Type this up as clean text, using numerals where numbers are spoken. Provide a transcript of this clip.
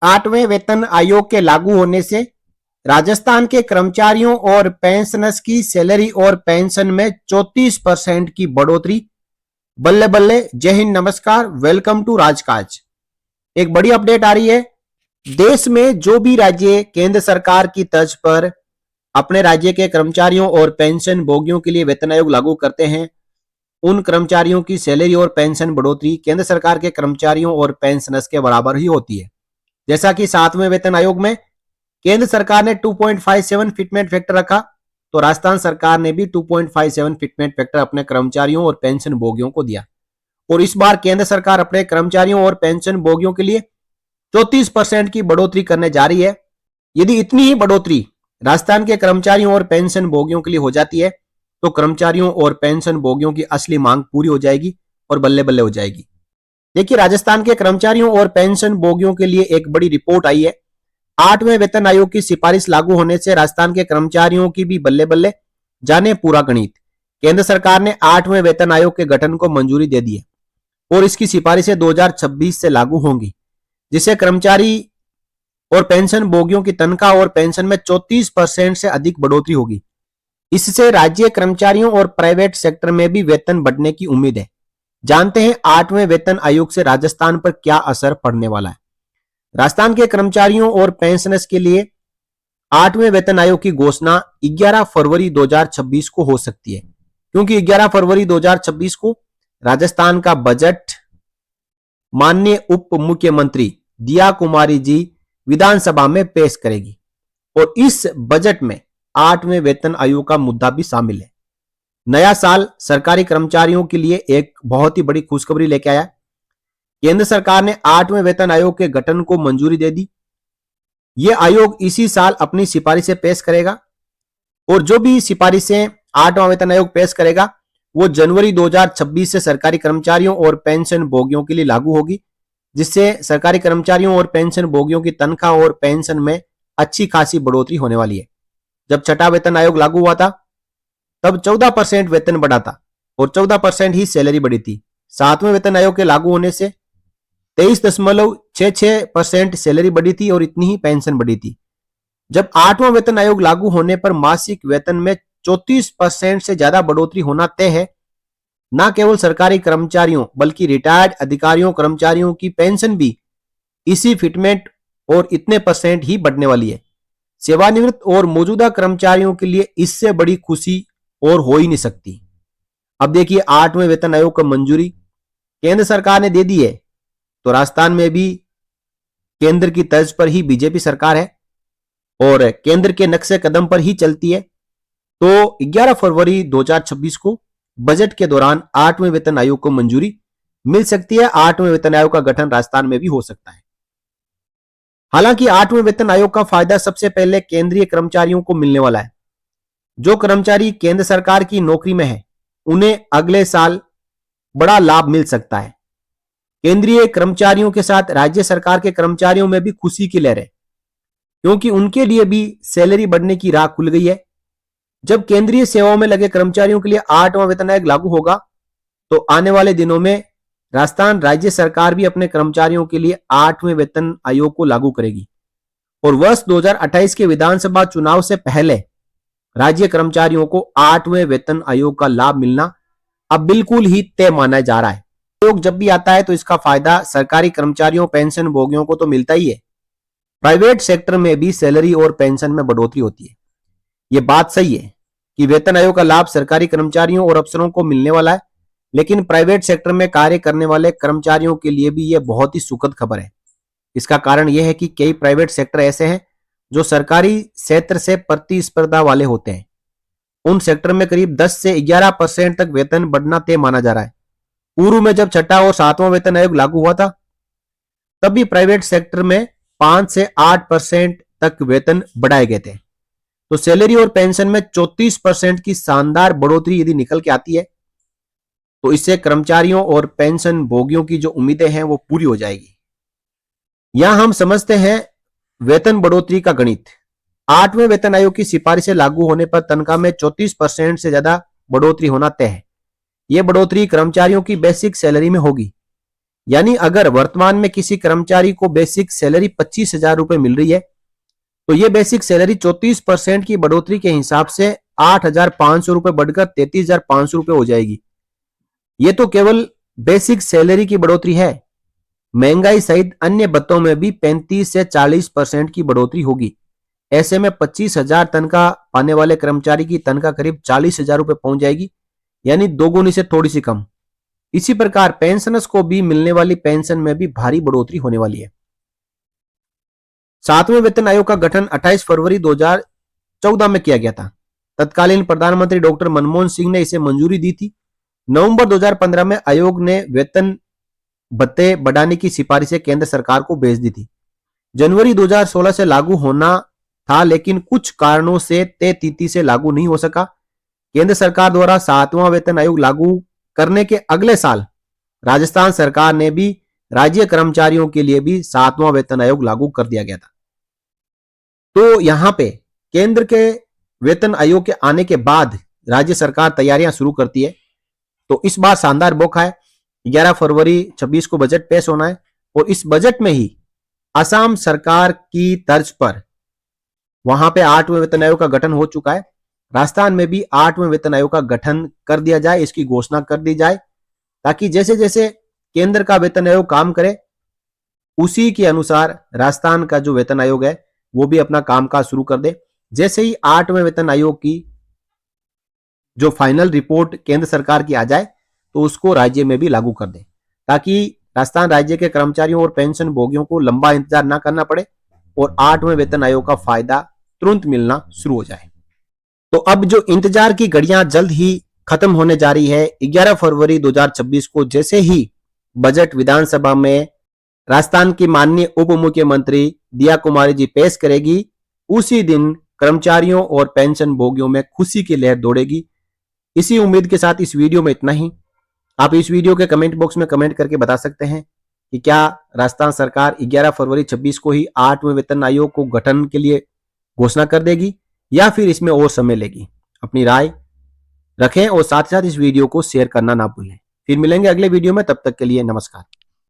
आठवें वेतन आयोग के लागू होने से राजस्थान के कर्मचारियों और पेंशनर्स की सैलरी और पेंशन में 34% की बढ़ोतरी। बल्ले बल्ले। जय हिंद, नमस्कार, वेलकम टू राजकाज। एक बड़ी अपडेट आ रही है। देश में जो भी राज्य केंद्र सरकार की तर्ज पर अपने राज्य के कर्मचारियों और पेंशन भोगियों के लिए वेतन आयोग लागू करते हैं, उन कर्मचारियों की सैलरी और पेंशन बढ़ोतरी केंद्र सरकार के कर्मचारियों और पेंशनर्स के बराबर ही होती है। जैसा कि 7वें वेतन आयोग में केंद्र सरकार ने 2.57 फिटमेंट फैक्टर रखा, तो राजस्थान सरकार ने भी 2.57 फिटमेंट फैक्टर अपने कर्मचारियों और पेंशन भोगियों को दिया। और इस बार केंद्र सरकार अपने कर्मचारियों और पेंशन भोगियों के लिए 34% की बढ़ोतरी करने जा रही है। यदि इतनी ही बढ़ोतरी राजस्थान के कर्मचारियों और पेंशन भोगियों के लिए हो जाती है, तो कर्मचारियों और पेंशन भोगियों की असली मांग पूरी हो जाएगी और बल्ले बल्ले हो जाएगी। देखिए, राजस्थान के कर्मचारियों और पेंशन भोगियों के लिए एक बड़ी रिपोर्ट आई है। 8वें वेतन आयोग की सिफारिश लागू होने से राजस्थान के कर्मचारियों की भी बल्ले बल्ले। जाने पूरा गणित। केंद्र सरकार ने 8वें वेतन आयोग के गठन को मंजूरी दे दी है और इसकी सिफारिशें 2026 से लागू होंगी, जिससे कर्मचारी और पेंशन भोगियों की तनख्वाह और पेंशन में 34% से अधिक बढ़ोतरी होगी। इससे राज्य कर्मचारियों और प्राइवेट सेक्टर में भी वेतन बढ़ने की उम्मीद है। जानते हैं 8वें वेतन आयोग से राजस्थान पर क्या असर पड़ने वाला है। राजस्थान के कर्मचारियों और पेंशनर्स के लिए 8वें वेतन आयोग की घोषणा 11 फरवरी 2026 को हो सकती है, क्योंकि 11 फरवरी 2026 को राजस्थान का बजट माननीय उप मुख्यमंत्री दिया कुमारी जी विधानसभा में पेश करेगी और इस बजट में 8वें वेतन आयोग का मुद्दा भी शामिल है। नया साल सरकारी कर्मचारियों के लिए एक बहुत ही बड़ी खुशखबरी लेके आया। केंद्र सरकार ने 8वें वेतन आयोग के गठन को मंजूरी दे दी। यह आयोग इसी साल अपनी सिफारिशें पेश करेगा और जो भी सिफारिशें 8वां वेतन आयोग पेश करेगा वो जनवरी 2026 से सरकारी कर्मचारियों और पेंशन भोगियों के लिए लागू होगी, जिससे सरकारी कर्मचारियों और पेंशन भोगियों की तनख्वाह और पेंशन में अच्छी खासी बढ़ोतरी होने वाली है। जब छठा वेतन आयोग लागू हुआ था तब 14% वेतन बढ़ा था और 14% ही सैलरी बढ़ी थी। 7वें वेतन आयोग के लागू होने से 23.66% सैलरी बढ़ी थी और इतनी ही पेंशन बढ़ी थी। जब 8वां वेतन आयोग लागू होने पर मासिक वेतन में 34% से ज्यादा बढ़ोतरी होना तय है। न केवल सरकारी कर्मचारियों बल्कि रिटायर्ड अधिकारियों कर्मचारियों की पेंशन भी इसी फिटमेंट और इतने परसेंट ही बढ़ने वाली है। सेवानिवृत्त और मौजूदा कर्मचारियों के लिए इससे बड़ी खुशी और हो ही नहीं सकती। अब देखिए, 8वें वेतन आयोग को मंजूरी केंद्र सरकार ने दे दी है, तो राजस्थान में भी केंद्र की तर्ज पर ही बीजेपी सरकार है और केंद्र के नक्शे कदम पर ही चलती है। तो 11 फरवरी 2026 को बजट के दौरान 8वें वेतन आयोग को मंजूरी मिल सकती है। 8वें वेतन आयोग का गठन राजस्थान में भी हो सकता है। हालांकि 8वें वेतन आयोग का फायदा सबसे पहले केंद्रीय कर्मचारियों को मिलने वाला है। जो कर्मचारी केंद्र सरकार की नौकरी में है उन्हें अगले साल बड़ा लाभ मिल सकता है। केंद्रीय कर्मचारियों के साथ राज्य सरकार के कर्मचारियों में भी खुशी की लहर है, क्योंकि उनके लिए भी सैलरी बढ़ने की राह खुल गई है। जब केंद्रीय सेवाओं में लगे कर्मचारियों के लिए 8वां वेतन आयोग लागू होगा, तो आने वाले दिनों में राजस्थान राज्य सरकार भी अपने कर्मचारियों के लिए 8वें वेतन आयोग को लागू करेगी और वर्ष 2028 के विधानसभा चुनाव से पहले राज्य कर्मचारियों को 8वें वेतन आयोग का लाभ मिलना अब बिल्कुल ही तय माना जा रहा है। आयोग जब भी आता है तो इसका फायदा सरकारी कर्मचारियों पेंशन भोगियों को तो मिलता ही है, प्राइवेट सेक्टर में भी सैलरी और पेंशन में बढ़ोतरी होती है। यह बात सही है कि वेतन आयोग का लाभ सरकारी कर्मचारियों और अफसरों को मिलने वाला है, लेकिन प्राइवेट सेक्टर में कार्य करने वाले कर्मचारियों के लिए भी यह बहुत ही सुखद खबर है। इसका कारण यह है कि कई प्राइवेट सेक्टर ऐसे हैं जो सरकारी क्षेत्र से प्रतिस्पर्धा वाले होते हैं। उन सेक्टर में करीब 10 से 11% तक वेतन बढ़ना तय माना जा रहा है। पूर्व में जब छठा और 7वां वेतन आयोग लागू हुआ था तब भी प्राइवेट सेक्टर में 5 से 8% तक वेतन बढ़ाए गए थे। तो सैलरी और पेंशन में 34% की शानदार बढ़ोतरी यदि निकल के आती है तो इससे कर्मचारियों और पेंशन भोगियों की जो उम्मीदें हैं वो पूरी हो जाएगी। यहां हम समझते हैं वेतन बढ़ोतरी का गणित। 8वें वेतन आयोग की सिफारिशें लागू होने पर तनख्वाह में 34% से ज्यादा बढ़ोतरी होना तय है। यह बढ़ोतरी कर्मचारियों की बेसिक सैलरी में होगी। यानी अगर वर्तमान में किसी कर्मचारी को बेसिक सैलरी 25,000 रुपए मिल रही है तो ये बेसिक सैलरी 34% की बढ़ोतरी के हिसाब से 8,500 रुपए बढ़कर 33,500 रुपए हो जाएगी। ये तो केवल बेसिक सैलरी की बढ़ोतरी है। महंगाई सहित अन्य भत्तों में भी 35 से 40% की बढ़ोतरी होगी। ऐसे में 25,000 तनख्वाह पाने वाले कर्मचारी की तनख्वाह करीब 40,000 रुपए पहुंच जाएगी, यानी दोगुनी से थोड़ी सी कम। इसी प्रकार पेंशनर्स को भी मिलने वाली पेंशन में भी भारी बढ़ोतरी होने वाली है। 7वें वेतन आयोग का गठन 28 फरवरी 2014 में किया गया था। तत्कालीन प्रधानमंत्री डॉक्टर मनमोहन सिंह ने इसे मंजूरी दी थी। नवंबर 2015 में आयोग ने वेतन भत्ते बढ़ाने की सिफारिशें केंद्र सरकार को भेज दी थी। जनवरी 2016 से लागू होना था, लेकिन कुछ कारणों से तय तिथि से लागू नहीं हो सका। केंद्र सरकार द्वारा 7वां वेतन आयोग लागू करने के अगले साल राजस्थान सरकार ने भी राज्य कर्मचारियों के लिए भी 7वां वेतन आयोग लागू कर दिया गया था। तो यहां पे केंद्र के वेतन आयोग के आने के बाद राज्य सरकार तैयारियां शुरू करती है। तो इस बार शानदार मौका है, 11 फरवरी 26 को बजट पेश होना है और इस बजट में ही असम सरकार की तर्ज पर वहां पे 8वें वेतन आयोग का गठन हो चुका है। राजस्थान में भी 8वें वेतन आयोग का गठन कर दिया जाए, इसकी घोषणा कर दी जाए, ताकि जैसे जैसे केंद्र का वेतन आयोग काम करे उसी के अनुसार राजस्थान का जो वेतन आयोग है वो भी अपना कामकाज शुरू कर दे। जैसे ही 8वें वेतन आयोग की जो फाइनल रिपोर्ट केंद्र सरकार की आ जाए तो उसको राज्य में भी लागू कर दे, ताकि राजस्थान राज्य के कर्मचारियों और पेंशन भोगियों को लंबा इंतजार ना करना पड़े और 8वें वेतन आयोग का फायदा तुरंत मिलना शुरू हो जाए। तो अब जो इंतजार की घड़ियां जल्द ही खत्म होने जा रही है। 11 फरवरी 2026 को जैसे ही बजट विधानसभा में राजस्थान की माननीय उप मुख्यमंत्री दिया कुमारी जी पेश करेगी, उसी दिन कर्मचारियों और पेंशन भोगियों में खुशी की लहर दौड़ेगी। इसी उम्मीद के साथ इस वीडियो में इतना ही। आप इस वीडियो के कमेंट बॉक्स में कमेंट करके बता सकते हैं कि क्या राजस्थान सरकार 11 फरवरी 26 को ही 8वें वेतन आयोग को गठन के लिए घोषणा कर देगी या फिर इसमें और समय लेगी। अपनी राय रखें और साथ ही साथ इस वीडियो को शेयर करना ना भूलें। फिर मिलेंगे अगले वीडियो में, तब तक के लिए नमस्कार।